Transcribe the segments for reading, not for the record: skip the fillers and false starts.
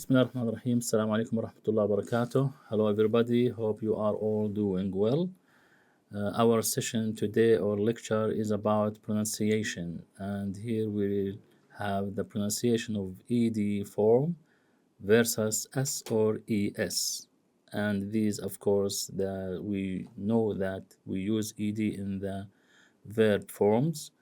Bismillahirrahmanirrahim. Assalamu alaikum wa rahmatullahi wa barakatuh. Hello, everybody. Hope you are all doing well. Our session today or lecture is about pronunciation, and here we will have the pronunciation of ED form versus S or ES. And these, of course, we know that we use ED in the verb forms,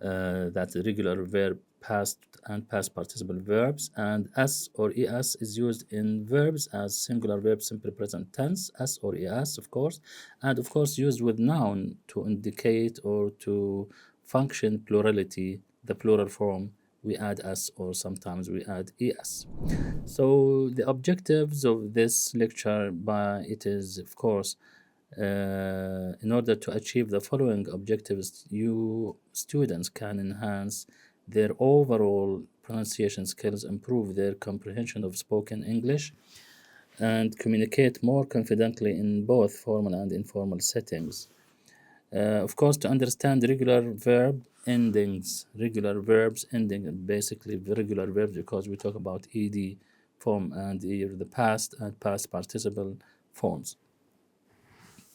that's regular verb, past and past participle verbs, and S or ES is used in verbs as singular verb simple present tense, S or ES, of course, and of course used with noun to indicate or to function plurality, the plural form, we add S or sometimes we add ES. So the objectives of this lecture it is, of course, in order to achieve the following objectives, you students can enhance their overall pronunciation skills, improve their comprehension of spoken English, and communicate more confidently in both formal and informal settings. Of course, to understand regular verbs ending, basically regular verbs, because we talk about ED form and the past and past participle forms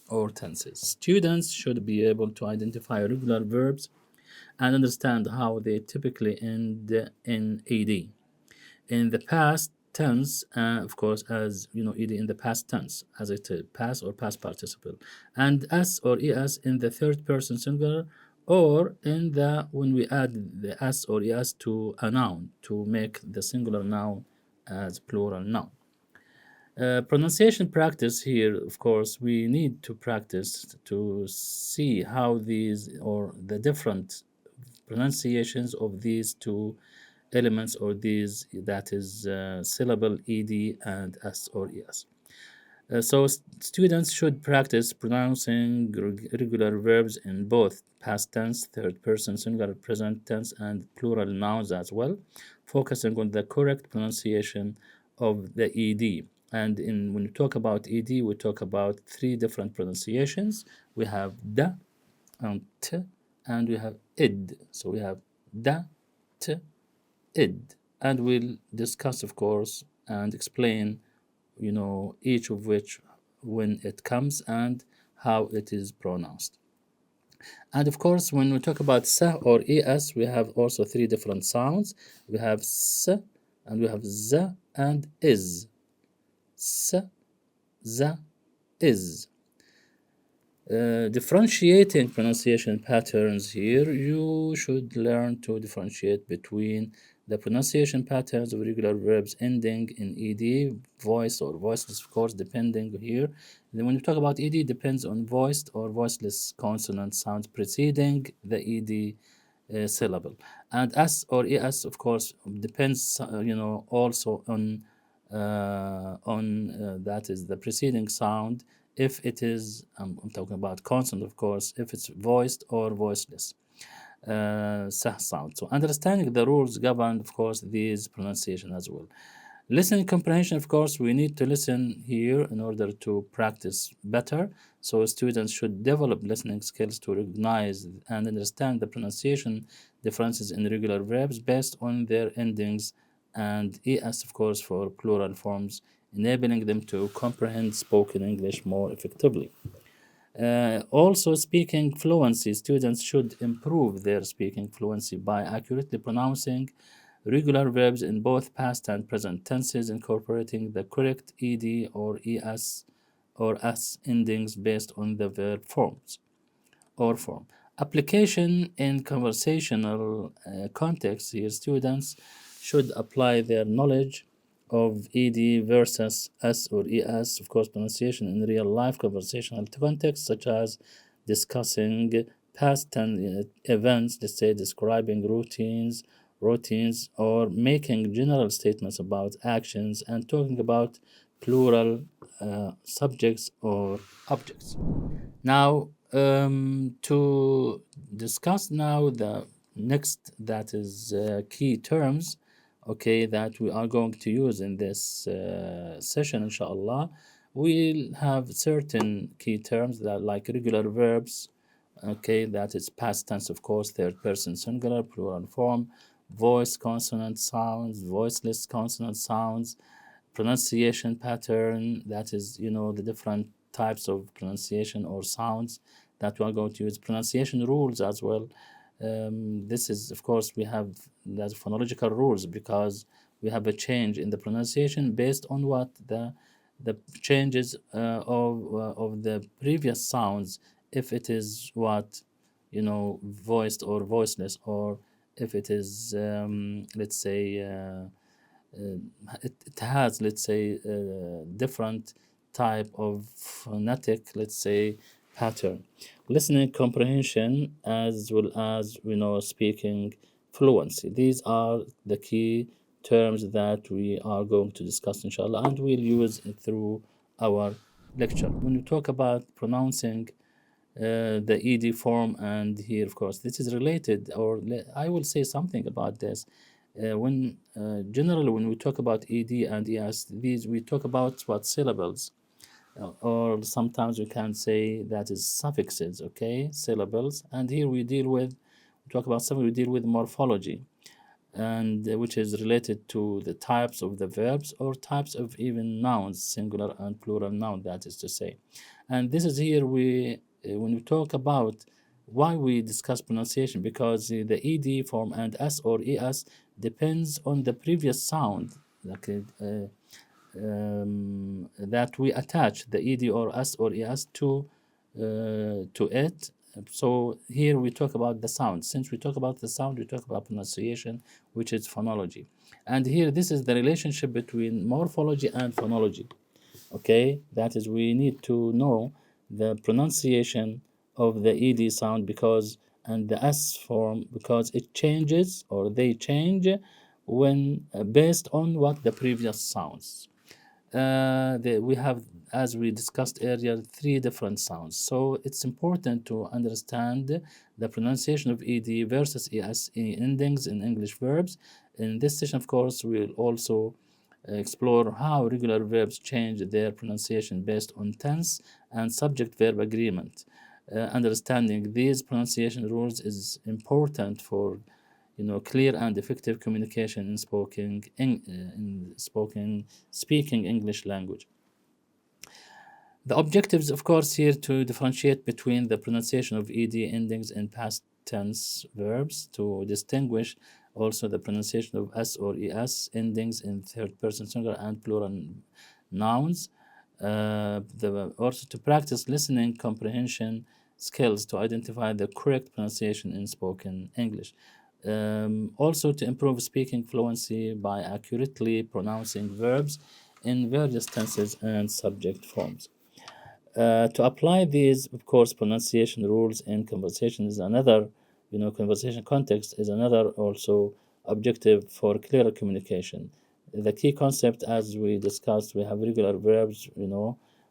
or tenses. Students should be able to identify regular verbs and understand how they typically end in ED. In the past tense, of course, as you know, ED in the past tense, as it is past or past participle, and S or ES in the third person singular, or in the when we add the S or ES to a noun to make the singular noun as plural noun. Pronunciation practice here, of course, we need to practice to see how these or the different pronunciations of these two elements or these, that is syllable ED and S or ES. So students should practice pronouncing regular verbs in both past tense, third person singular, present tense, and plural nouns as well, focusing on the correct pronunciation of the ED. And when we talk about ED, we talk about three different pronunciations. We have da and t, and we have id. So we have da, t, id. And we'll discuss, of course, and explain, each of which when it comes and how it is pronounced. And of course, when we talk about s or es, we have also three different sounds. We have s, and we have z, and is. S, z, is. Differentiating pronunciation patterns here, you should learn to differentiate between the pronunciation patterns of regular verbs ending in ed, voice or voiceless, of course, depending here. Then when you talk about ed, depends on voiced or voiceless consonant sounds preceding the ed syllable. And s or es, of course, depends, also on that is the preceding sound. If it is, I'm talking about consonant, of course, if it's voiced or voiceless sound. So understanding the rules govern, of course, these pronunciation as well. Listening comprehension, of course, we need to listen here in order to practice better. So students should develop listening skills to recognize and understand the pronunciation differences in regular verbs based on their endings, and es, of course, for plural forms, enabling them to comprehend spoken English more effectively. Also, speaking fluency. Students should improve their speaking fluency by accurately pronouncing regular verbs in both past and present tenses, incorporating the correct ed or es or s endings based on the verb forms or form. Application in conversational context here, students should apply their knowledge of ed versus s or es, of course, pronunciation in real life conversational context, such as discussing past tense events, let's say describing routines, or making general statements about actions, and talking about plural subjects or objects. Now, to discuss now the next, that is key terms, okay, that we are going to use in this session, inshallah. We'll have certain key terms that like regular verbs, okay, that is past tense, of course, third person singular, plural form, voice consonant sounds, voiceless consonant sounds, pronunciation pattern, that is, the different types of pronunciation or sounds that we are going to use, pronunciation rules as well. This is, of course, we have that phonological rules because we have a change in the pronunciation based on what the changes of the previous sounds, if it is what, voiced or voiceless, or if it is, let's say, it has, let's say, different type of phonetic, let's say, pattern. Listening comprehension as well as, speaking fluency. These are the key terms that we are going to discuss, inshallah, and we'll use it through our lecture. When we talk about pronouncing the ED form, and here, of course, this is related, or I will say something about this. Generally, when we talk about ED and ES, these we talk about what syllables, or sometimes we can say that is suffixes, okay, syllables. And here we talk about something, we deal with morphology, and which is related to the types of the verbs or types of even nouns, singular and plural noun, that is to say. And this is here when we talk about why we discuss pronunciation, because the ED form and S or ES depends on the previous sound, that we attach the ED or S or ES to it. So here we talk about the sound. Since we talk about the sound, we talk about pronunciation, which is phonology. And here, this is the relationship between morphology and phonology. Okay, that is, we need to know the pronunciation of the ED sound and the S form, because it changes, or they change when based on what the previous sounds. We have, as we discussed earlier, 3 different sounds. So it's important to understand the pronunciation of ED versus ES endings in English verbs. In this session, of course, we'll also explore how regular verbs change their pronunciation based on tense and subject-verb agreement. Understanding these pronunciation rules is important for clear and effective communication in speaking English language. The objectives, of course, here to differentiate between the pronunciation of ED endings in past tense verbs, to distinguish also the pronunciation of S or ES endings in third person singular and plural nouns. Also to practice listening comprehension skills to identify the correct pronunciation in spoken English. Also to improve speaking fluency by accurately pronouncing verbs in various tenses and subject forms. To apply these, of course, pronunciation rules in conversation is another, conversation context is another also objective for clearer communication. The key concept, as we discussed, we have regular verbs,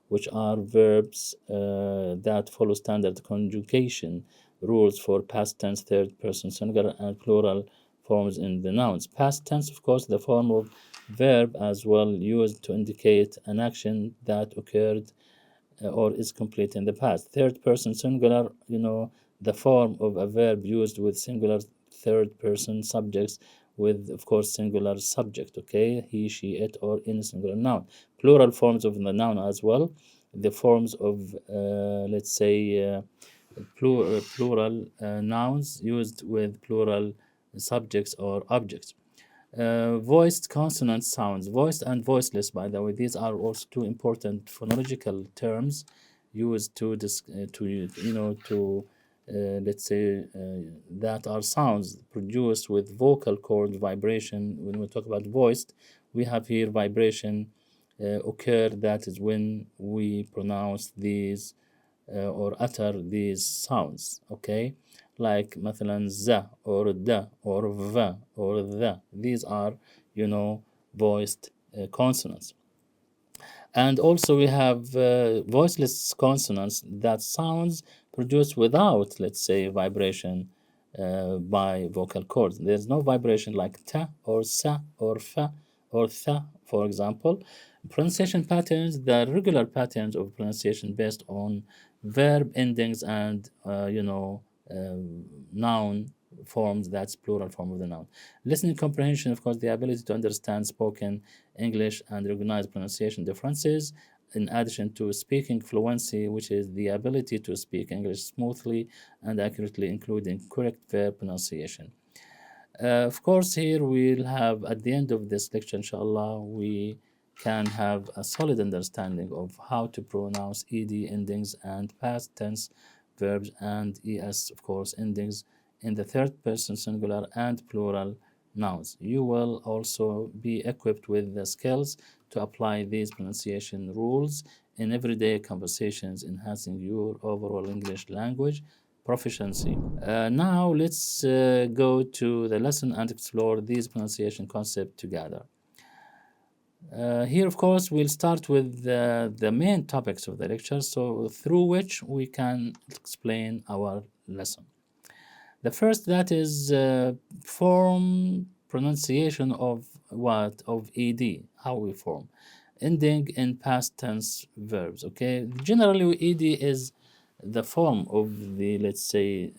which are verbs that follow standard conjugation rules for past tense, third person singular, and plural forms in the nouns. Past tense, of course, the form of verb as well used to indicate an action that occurred or is complete in the past. Third person singular, the form of a verb used with singular third person subjects with, of course, singular subject, okay, he, she, it, or in a singular noun. Plural forms of the noun as well, the forms of, let's say, plural nouns used with plural subjects or objects. Voiced consonant sounds, voiced and voiceless, by the way, these are also 2 important phonological terms used to let's say, that are sounds produced with vocal cord vibration. When we talk about voiced, we have here vibration occur, that is when we pronounce these or utter these sounds, okay, like مثلا za or da or va or the. These are, voiced consonants. And also we have voiceless consonants, that sounds produced without, let's say, vibration by vocal cords. There's no vibration like ta or sa or fa or tha, for example. Pronunciation patterns, the regular patterns of pronunciation based on verb endings and, noun forms, that's plural form of the noun. Listening comprehension, of course, the ability to understand spoken English and recognize pronunciation differences, in addition to speaking fluency, which is the ability to speak English smoothly and accurately, including correct verb pronunciation. Of course, here we'll have, at the end of this lecture, inshallah, we can have a solid understanding of how to pronounce ed endings and past tense verbs and es, of course, endings in the third person singular and plural nouns. You will also be equipped with the skills to apply these pronunciation rules in everyday conversations, enhancing your overall English language proficiency. Now let's go to the lesson and explore these pronunciation concepts together. Here, of course, we'll start with the main topics of the lecture, so through which we can explain our lesson. The first, that is form pronunciation of what? Of ed, how we form. Ending in past tense verbs, okay? Generally, ed is the form of the, let's say,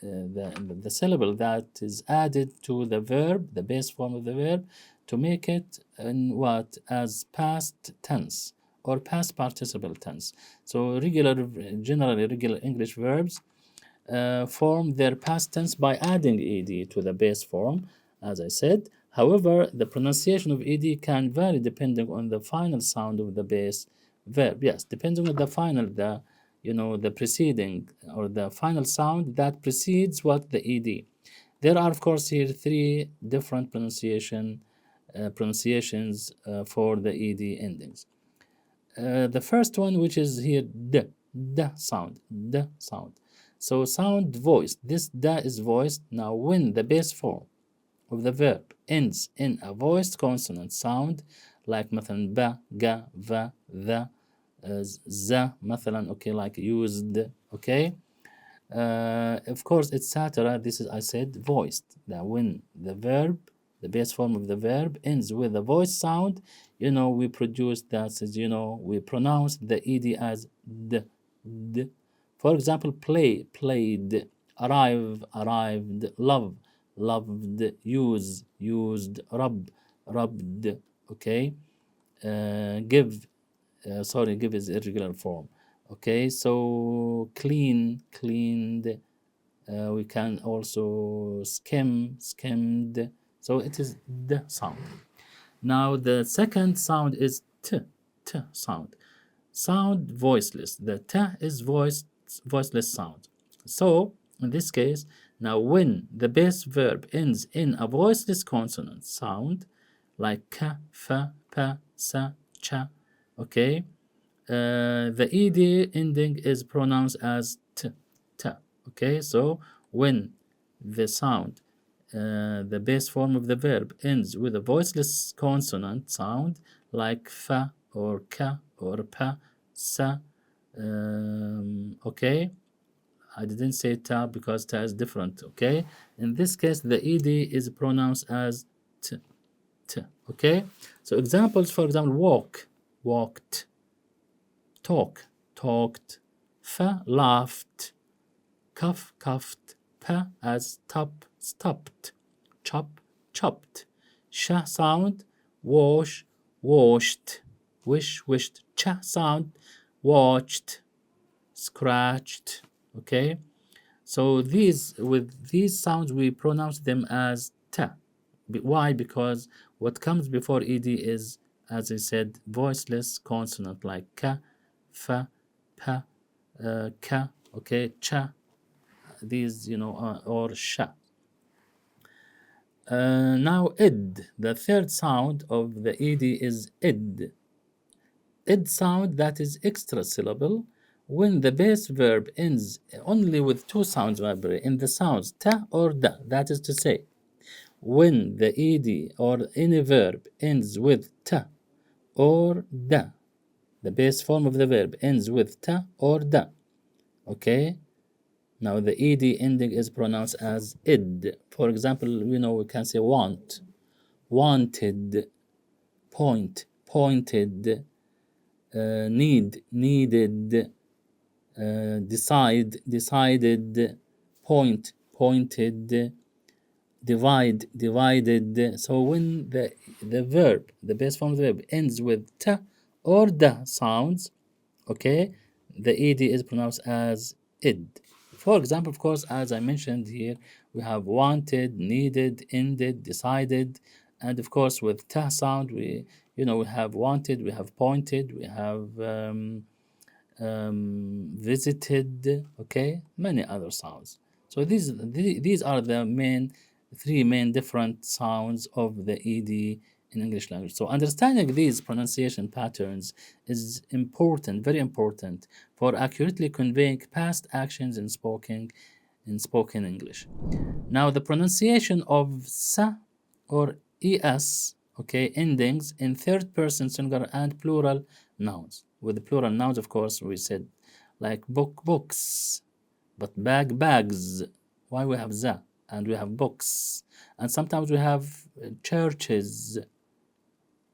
the syllable that is added to the verb, the base form of the verb, to make it in what? As past tense or past participle tense. So generally regular English verbs form their past tense by adding ed to the base form, as I said. However, the pronunciation of ed can vary depending on the final sound of the base verb. Yes, depending on the final, the preceding or the final sound that precedes what? The ed. There are, of course, here three different pronunciations for the ed endings. The first one, which is here d sound. So sound voiced. This da is voiced. Now when the base form of the verb ends in a voiced consonant sound, like مثلا ba, ga, va, the, za, مثلا, okay, like used, okay. Of course, etc. This is, I said, voiced. That when the verb, the base form of the verb ends with a voiced sound, we produce that as, we pronounce the ed as d. For example, play, played, arrive, arrived, love, loved, use, used, rub, rubbed, okay. Give is irregular form. Okay, so clean, cleaned. We can also skim, skimmed. So it is the sound. Now the second sound is t sound. Sound voiceless. The t is voiceless sound. So in this case, now when the base verb ends in a voiceless consonant sound, like ka, fa, pa, sa, cha, okay, the ed ending is pronounced as t, okay. So when the sound, the base form of the verb ends with a voiceless consonant sound, like fa or ka or pa, sa, okay. I didn't say ta because ta is different, okay. In this case, the ed is pronounced as t, okay. So examples, for example, walk, walked, talk, talked, fa, laughed, cuff, cuffed, pa as top, stopped, chop, chopped, sha sound, wash, washed, wish, wished, cha sound, watched, scratched, okay. So with these sounds we pronounce them as ta. Why? Because what comes before ed is, as I said, voiceless consonant, like ka, fa, pa, ka, okay, cha, these, or sha. Now id, the third sound of the ed is id. Id sound, that is extra syllable, when the base verb ends only with two sounds in the sounds ta or da. That is to say, when the ed or any verb ends with ta or da, the base form of the verb ends with ta or da, okay. Now the ed ending is pronounced as id. For example, we can say want, wanted, point, pointed, need, needed, decide, decided, point, pointed, divided. So when the verb, the base form of the verb ends with t or da sounds, okay, the ed is pronounced as id. For example, of course, as I mentioned here, we have wanted, needed, ended, decided, and of course with ta sound, we have wanted, we have pointed, we have visited, okay, many other sounds. So these are the three main different sounds of the ed in English language. So understanding these pronunciation patterns is important, very important, for accurately conveying past actions in spoken English. Now the pronunciation of sa or es, okay, endings in third person singular and plural nouns. With the plural nouns, of course, we said like book, books, but bag, bags. Why we have za? And we have books, and sometimes we have churches,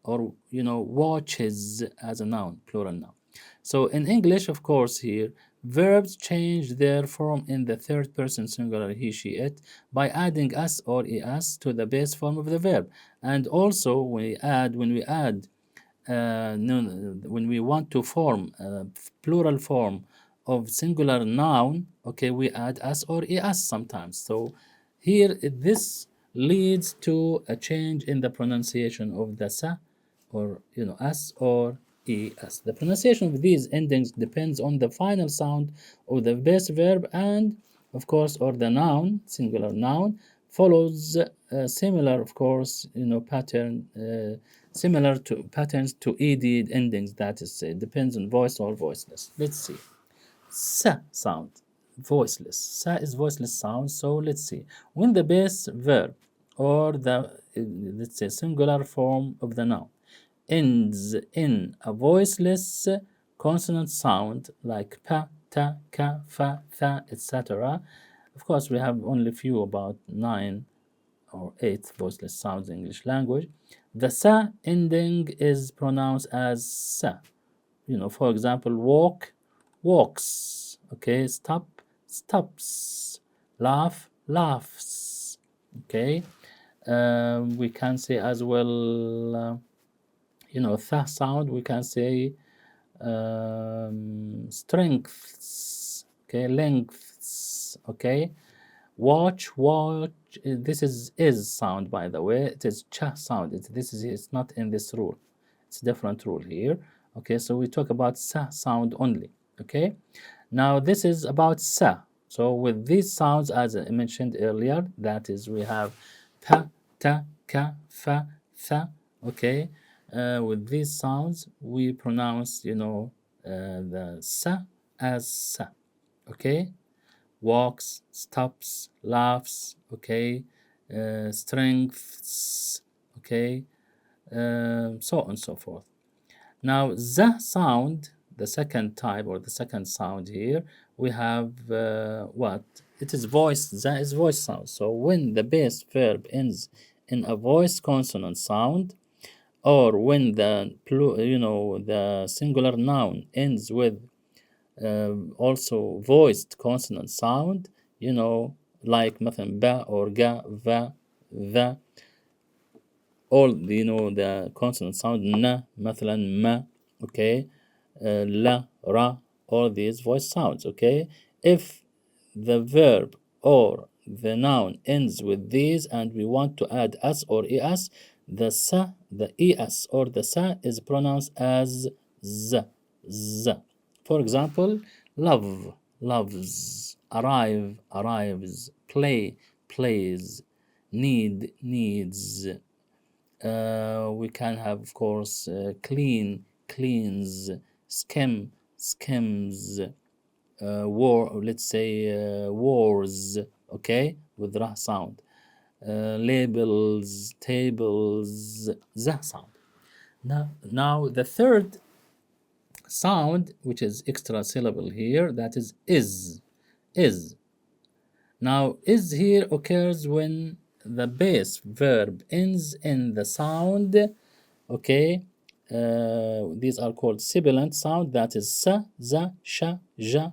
or watches as a noun, plural noun. So in English, of course, here verbs change their form in the third person singular he, she, it by adding s or es to the base form of the verb. And also when we want to form a plural form of singular noun, okay, we add s or es sometimes. So here this leads to a change in the pronunciation of the sa or s or es. The pronunciation of these endings depends on the final sound of the base verb, and of course, or the noun, singular noun, follows similar, of course, pattern, similar to patterns to ed endings. That is, it depends on voice or voiceless. Let's see. Sa sound, voiceless. Sa is voiceless sound. So let's see. When the base verb or the let's say singular form of the noun ends in a voiceless consonant sound like pa, ta, ka, fa, tha, etc. Of course, we have only few, about 9 or 8 voiceless sounds in English language. The sa ending is pronounced as sa. For example, walk, walks. Okay, stop, stops. Laugh, laughs. Okay, we can say as well. Tha sound, we can say strengths, okay, lengths, okay. Watch, this is sound, by the way. It is cha sound. It's not in this rule. It's a different rule here. Okay, so we talk about sa sound only. Okay, now this is about sa. So with these sounds, as I mentioned earlier, that is, we have pa, ta, ka, fa, tha. Okay, with these sounds, we pronounce, the sa as sa. Okay, walks, stops, laughs. Okay, strengths. Okay, so on and so forth. Now, the sound, the second type or the second sound here, we have what? It is voice. The is voice sound. So when the base verb ends in a voice consonant sound, or when the singular noun ends with also voiced consonant sound, like مثلا ba or ga, va, the, all the consonant sound, na, مثلا ma, okay, la, ra, all these voice sounds. Okay, if the verb or the noun ends with these and we want to add s or es, the sa, the es or the sa is pronounced as z, z. For example, love, loves, arrive, arrives, play, plays, need, needs. We can have, of course, clean, cleans, skim, skims, war, let's say wars, okay, with ra sound, labels, tables, za sound. Now the third sound, which is extra syllable here, that is is. Now is here occurs when the base verb ends in the sound, okay, these are called sibilant sound, that is sa, za, sha, ja,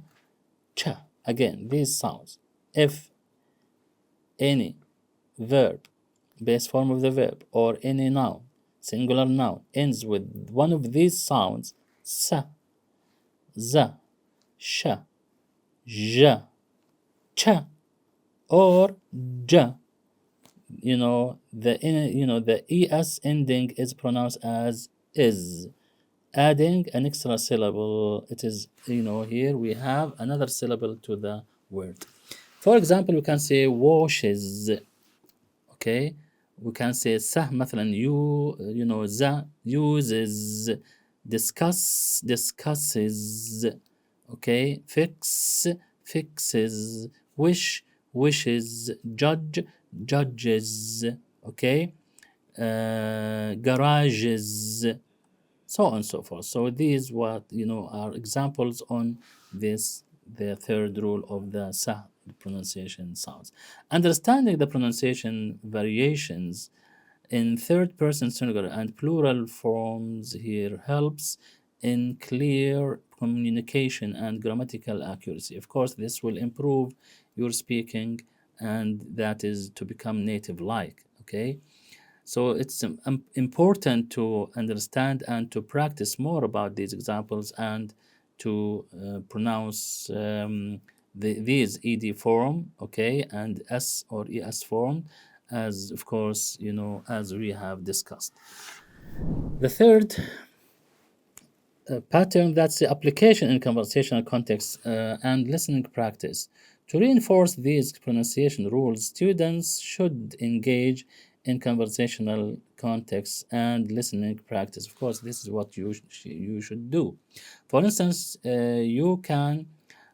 cha. Again, these sounds, if any verb, base form of the verb, or any noun, singular noun, ends with one of these sounds, sa, za, sha, ja, cha, or ja, the es ending is pronounced as is, adding an extra syllable. It is, here we have another syllable to the word. For example, we can say washes. Okay, we can say sah مثلا za uses, discusses. Okay, fix, fixes, wish, wishes, judge, judges. Okay, garages, so on and so forth. So these are examples on this, the third rule of the sah pronunciation sounds. Understanding the pronunciation variations in third person singular and plural forms here helps in clear communication and grammatical accuracy. Of course, this will improve your speaking, and that is to become native like. Okay, so it's important to understand and to practice more about these examples, and to pronounce these ed form, okay, and s or es form, as of course as we have discussed. The third pattern, that's the application in conversational context and listening practice. To reinforce these pronunciation rules, students should engage in conversational context and listening practice. Of course, this is what you should do. For instance, you can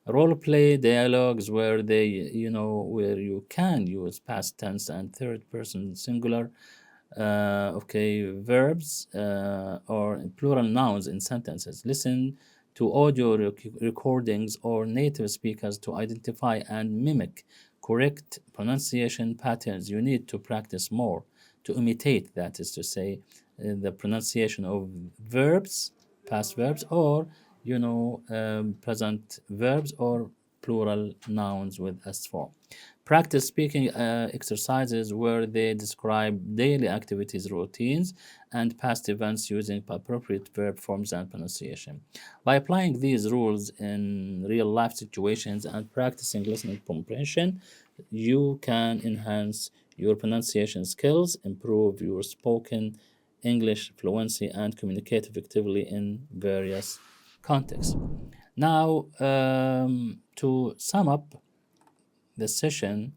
role play dialogues where where you can use past tense and third person singular verbs or plural nouns in sentences. Listen to audio recordings or native speakers to identify and mimic correct pronunciation patterns. You need to practice more to imitate, that is to say, the pronunciation of verbs, past verbs, or present verbs, or plural nouns with s form. Practice speaking exercises where they describe daily activities, routines, and past events using appropriate verb forms and pronunciation. By applying these rules in real life situations and practicing listening comprehension, you can enhance your pronunciation skills, improve your spoken English fluency, and communicate effectively in various contexts. Now, to sum up the session,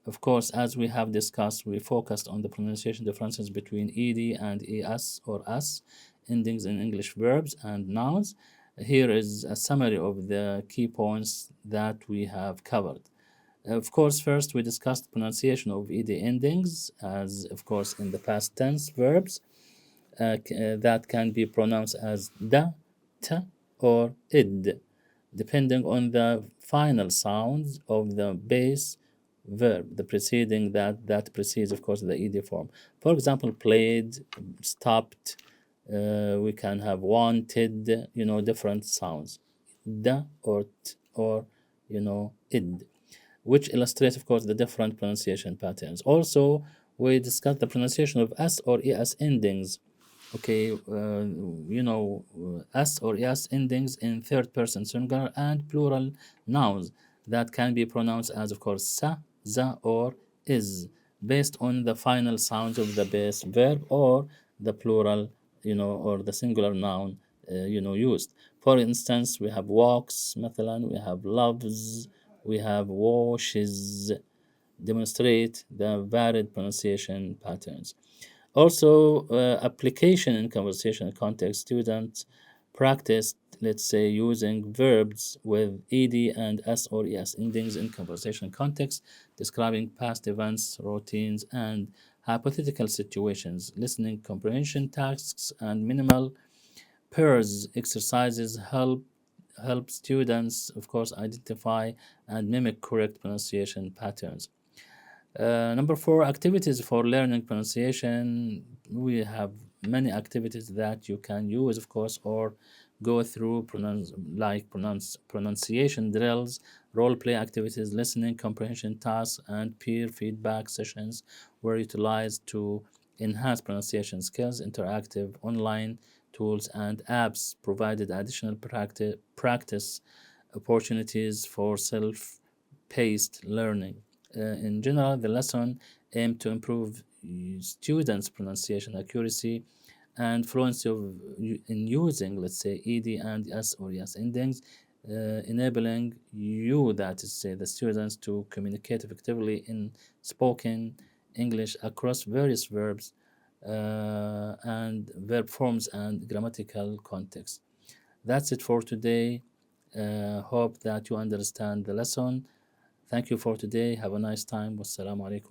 of course, as we have discussed, we focused on the pronunciation differences between ed and es or s endings in English verbs and nouns. Here is a summary of the key points that we have covered. Of course, first we discussed pronunciation of ed endings, as of course in the past tense verbs that can be pronounced as da, ta, or id, depending on the final sounds of the base verb, the preceding that precedes, of course, the ed form. For example, played, stopped. We can have wanted. Different sounds, da or t or id, which illustrates, of course, the different pronunciation patterns. Also, we discussed the pronunciation of s or es endings. Okay, s or es endings in third person singular and plural nouns that can be pronounced as, of course, sa, za, or is, based on the final sounds of the base verb or the plural, or the singular noun, used. For instance, we have walks, مثلا, we have loves, we have washes, demonstrate the varied pronunciation patterns. Also, application in conversational context. Students practice, let's say, using verbs with ed and s or es endings in conversational context, describing past events, routines, and hypothetical situations. Listening comprehension tasks and minimal pairs exercises help students, of course, identify and mimic correct pronunciation patterns. Number 4, activities for learning pronunciation. We have many activities that you can use, of course, or go through pronunciation drills Role play activities, listening comprehension tasks, and peer feedback sessions were utilized to enhance pronunciation skills. Interactive online tools and apps provided additional practice opportunities for self-paced learning. In general, the lesson aimed to improve students' pronunciation accuracy and fluency in using, let's say, ed and s or yes endings, enabling that is, say, the students to communicate effectively in spoken English across various verbs and verb forms and grammatical contexts. That's it for today. Hope that you understand the lesson. Thank you for today. Have a nice time. Wassalamu alaikum.